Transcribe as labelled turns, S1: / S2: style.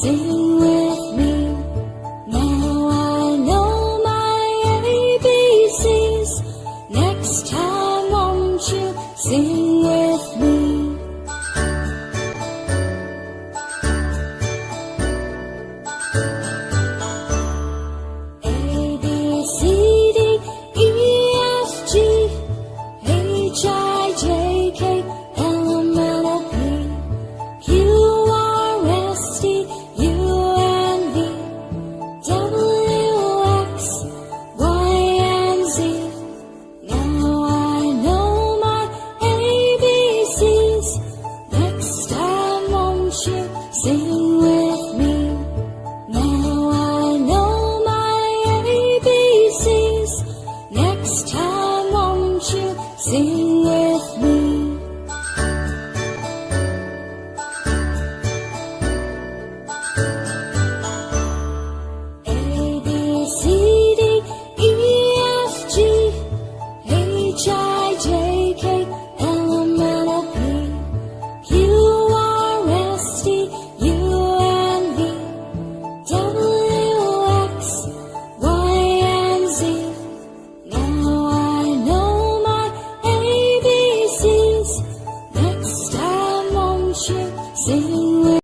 S1: Sing with me. Now I know my ABCs. Next time won't you sing with me? A, B, C, D, E, F, G, H, I, J, K, L, M, N, O, P, Q, R, S, T, U, N, V, W, X, Y, and Z. Now I know my ABCs. Next time won't you sing with me? Now I know my ABCs. Next time won't you sing with me? A, B, C, D, E, F, G, H, I, J, K, L, M, N, O, P, Q, R, S, T, U, N, V, W, X, Y, and Z. Now I know my ABCs. Next time won't you sing with me?